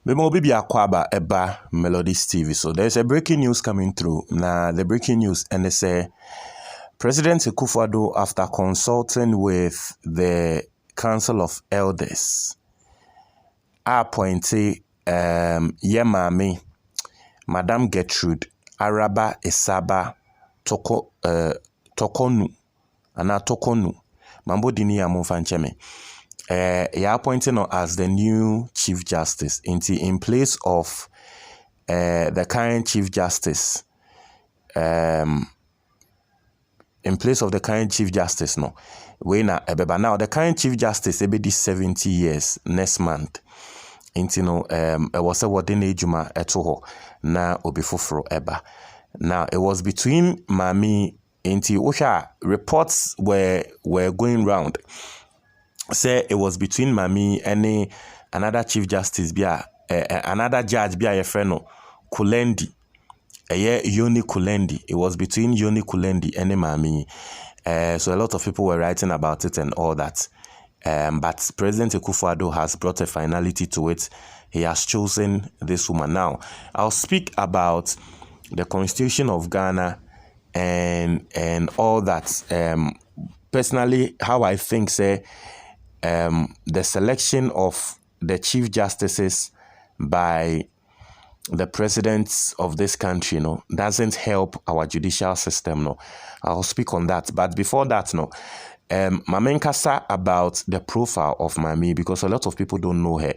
Memo Bibi Akwaba Eba Melodies TV. So there's a breaking news coming through. Now the breaking news and they say President Akufo Addo, after consulting with the Council of Elders, appointed Yemami, Madam Gettude, Araba Esaba Torkonoo, ana Torkonoo. Mambo dini ya mfancheme. You're appointing her as the new Chief Justice in place of the current Chief Justice. In place of the current Chief Justice, no. Now the current Chief Justice will be 70 years next month. It was a wording ejuma etoho na obifufro eba. Now it was between Mami reports were going round. Say it was between Mami and another Chief Justice another judge a friend Kulendi. Yoni Kulendi. It was between Yoni Kulendi and Mami. So a lot of people were writing about it and all that. But President Akufo Addo has brought a finality to it. He has chosen this woman. Now, I'll speak about the Constitution of Ghana and all that. Personally, how I think, say, the selection of the Chief Justices by the presidents of this country, doesn't help our judicial system, I'll speak on that. But before that, Mamenkasa about the profile of Mami, because a lot of people don't know her.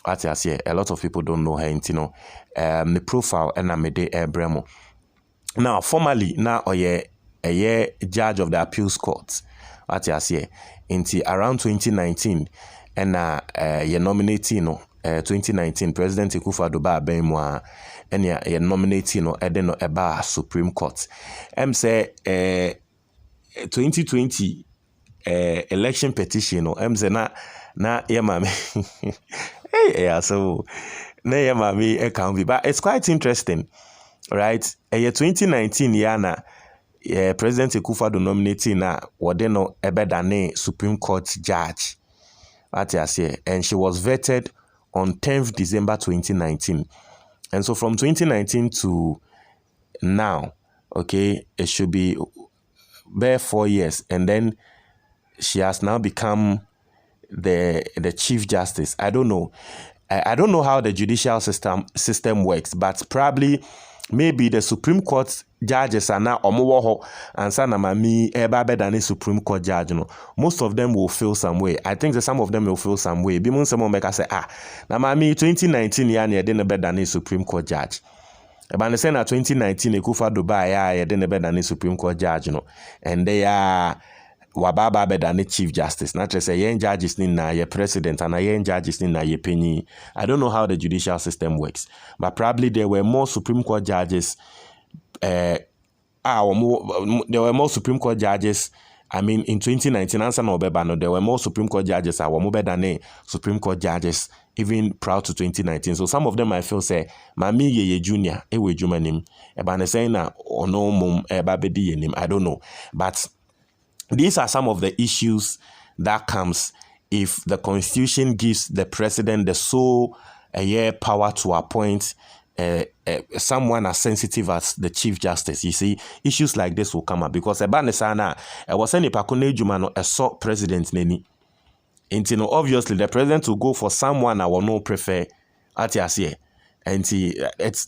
A lot of people don't know her, the profile and Amede Ebremo. Now, formally, now a judge of the appeals court. Around 2019, and ye nominating 2019 President Akufo Addo ba benwa and ye nominating edeno eba Supreme Court. Say 2020 election petition say na ye mami hey so na ye mami e can be, but it's quite interesting, right? 2019 yana President Akufo Addo nominating na wadeno ebedane Supreme Court judge. And she was vetted on 10th December 2019. And so from 2019 to now, okay, it should be bare 4 years. And then she has now become the Chief Justice. I don't know. I don't know how the judicial system works, but probably maybe the Supreme Court judges are now omowoho and sana mami eba than a Supreme Court judge. Most of them will feel some way. I think that some of them will feel some way. Bimun some make say na mami 2019 yani didn't better than a Supreme Court judge. But they say na 2019 Akufo Addo ya didn't better than a Supreme Court judge, and they are wababa better than Chief Justice. Not just say yen judges ni na ye president and yen judges ni na ye penny. I don't know how the judicial system works, but probably there were more Supreme Court judges. There were more Supreme Court judges. I mean, in 2019, there were more Supreme Court judges. Than Supreme Court judges even prior to 2019. So some of them I feel say, "Mami ye junior, ewe jumanim." Ebane say na ono mum ebabedi yenim. I don't know, but these are some of the issues that comes if the Constitution gives the president the sole power to appoint someone as sensitive as the Chief Justice. You see, issues like this will come up because Ebanesana was any pakone jumano a sort president neni. Obviously the president will go for someone I will not prefer at yasiye. And it's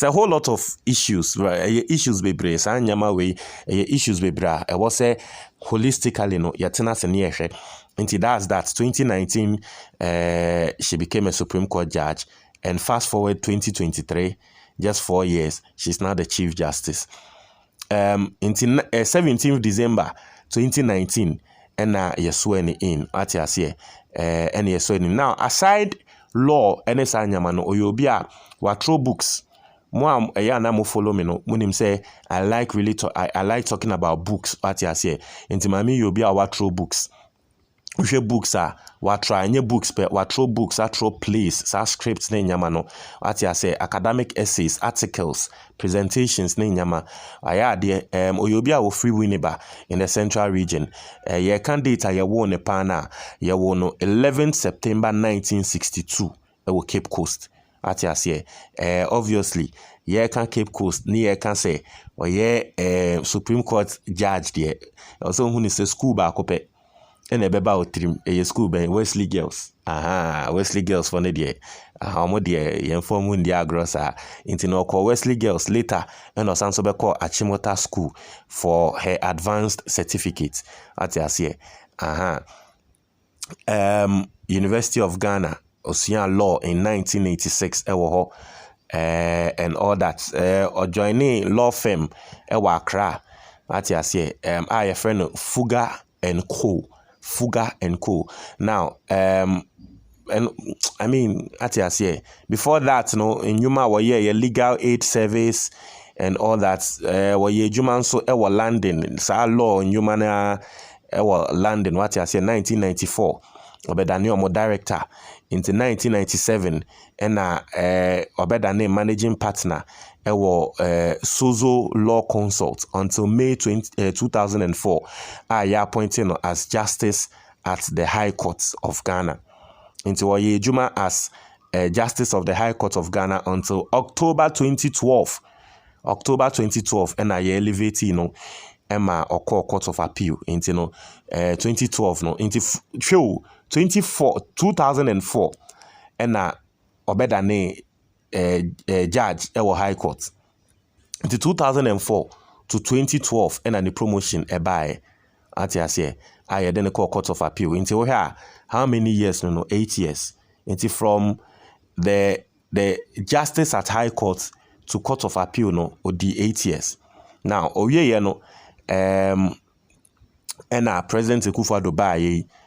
a whole lot of issues, right? Issues be brace and yama way issues be bra. I was say holistically yatina senye. And that's 2019 she became a Supreme Court judge. And fast forward 2023, just 4 years, she's now the Chief Justice. 17th December 2019, and you're swearing in at yasiye, and you're swearing now. Aside law, NSA oyobia watro books. Mo mo follow me no. Munim say I like talking about books at yasiye. Inti mami yobia watro books. Uche books are watra nye books pe watro books atro plays sa scripts ne nyama no what ya say academic essays, articles, presentations ne nyama aya de oyobia wo free winneba in the central region ye candidate ye wo ne pa na ye wo no 11th September 1962 Cape Coast ate aseɛ obviously yeah can Cape Coast ni yeah can say or yeah Supreme Court judge there also who is a school back up and a beba trim a school by Wesley Girls Wesley Girls for the how much the inform when the gross are into no call Wesley Girls later and or Sanso call Achimota School for her advanced certificate at aseɛ University of Ghana Ocean Law in 1986 and all that or joining law firm Accra at aseɛ I friend Fuga and Co. Now and I mean at aseɛ before that no in Yuma were a legal aid service and all that were ye Juma so London sa law in Yuma na London what I say 1994 Obedane omo director into 1997 and Obedane managing partner Sozo Law Consult until May 2004 ya appointed as justice at the High Court of Ghana into Oye Juma as justice of the High Court of Ghana until October 2012 and I elevated Emma or Court of Appeal into 2012 no into 2004 and Obedane judge High Court into 2004 to 2012 and the promotion by at aseɛ I then call Court of Appeal into here how many years no 8 years into from the justice at High Court to Court of Appeal no or the 8 years now no and President Akufo Addo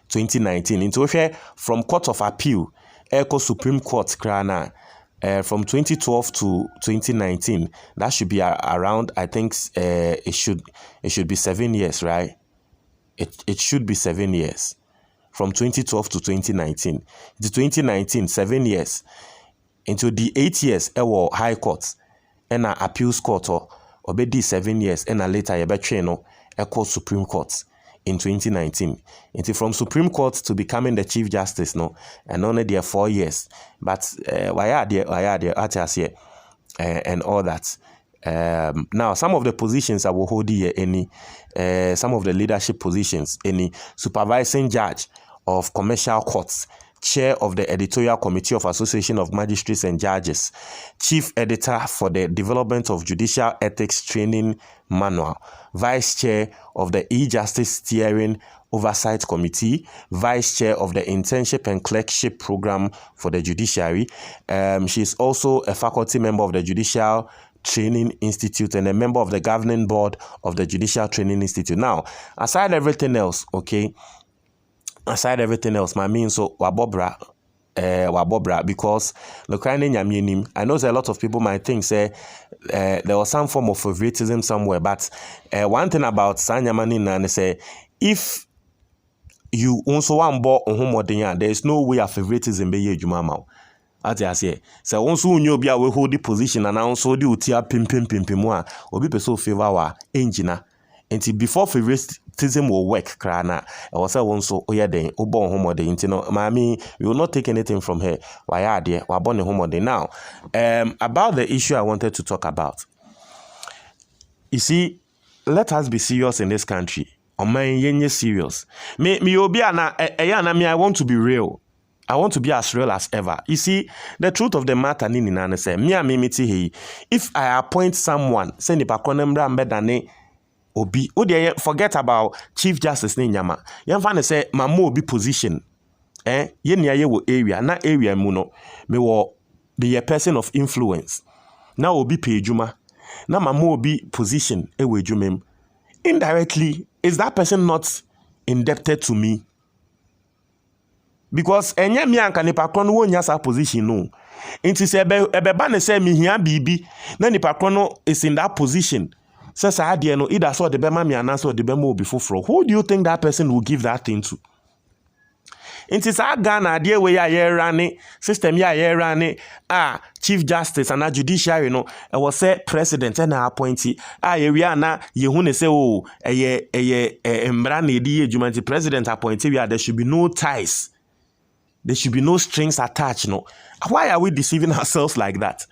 2019 into here from Court of Appeal Echo Supreme Court Krana from 2012 to 2019 that should be around I think it should be 7 years, right? It should be 7 years from 2012 to 2019 the 2019 7 years into the 8 years High Court and Appeals Court obedi 7 years and later yebetwe no Echo Supreme Court in 2019 into from Supreme Court to becoming the Chief Justice no and only there 4 years but why are there and all that now some of the positions I will hold here some of the leadership positions any supervising judge of commercial courts, chair of the editorial committee of Association of Magistrates and Judges, chief editor for the development of judicial ethics training manual, vice chair of the e-justice steering oversight committee, vice chair of the internship and clerkship program for the judiciary. She is also a faculty member of the Judicial Training Institute and a member of the governing board of the Judicial Training Institute. Now, aside everything else, my mean so wabobra because the crying I know a lot of people might think say there was some form of favoritism somewhere, but one thing about Sanyamani and say if you also want more on there is no way of favoritism be ye jumama. As I say, so also unyo bia we hold the position and also the utia pim obi peso favor wa engineer. Until before favoritism will work, Krana, I was also den Ubon Homo de Intino, Mammy, we will not take anything from her. Why are there? We're born Homo de now. About the issue I wanted to talk about. You see, let us be serious in this country. On my yenye serious. Me I want to be real. I want to be as real as ever. You see, the truth of the matter, Nini say, if I appoint someone, send the pakonemra mbedane. Obi, forget about Chief Justice ni nyama. Yamfane say mamo obi position. Ye ni aye wo area na area mu no me wo be a person of influence. Na obi pe ejuma. Na mamo obi position e we ejumem. Indirectly, is that person not indebted to me? Because enye mi anka nipa kron wo nya sa position no. Inti se ebeba ne say mi hia bibi na nipa kron is in that position. Says I no either saw the Bema me and answer the Bemo before from. Who do you think that person will give that thing to? It is our Ghana idea where ya running system ya running Chief Justice and a judiciary I was say president and appointee area na ye say a embrane di jumanti president appointee there should be no ties there should be no strings attached. No, why are we deceiving ourselves like that?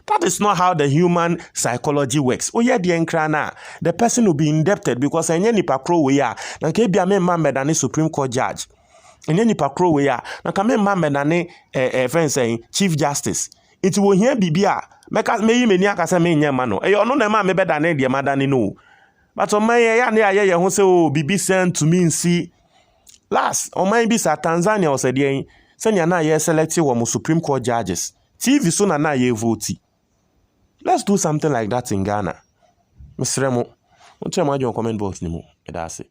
That is not how the human psychology works. Oh yeah, the person will be indebted because any nipa kro we ya na ke bia me ma medane Supreme Court judge. Any nipa kro we ya na ka me ma medane friend saying Chief Justice. It will hear bibia meka me yi meni aka se me nya ma no. E ono na ma me bedane de madane no. But on my ya na ye ho se o bibi sent to me see. Last on my bi sa Tanzania o se de senya na ye select wo Supreme Court judges. TV so na ye vote. Let's do something like that in Ghana. Mr. Remo, what's your comment box? That's it.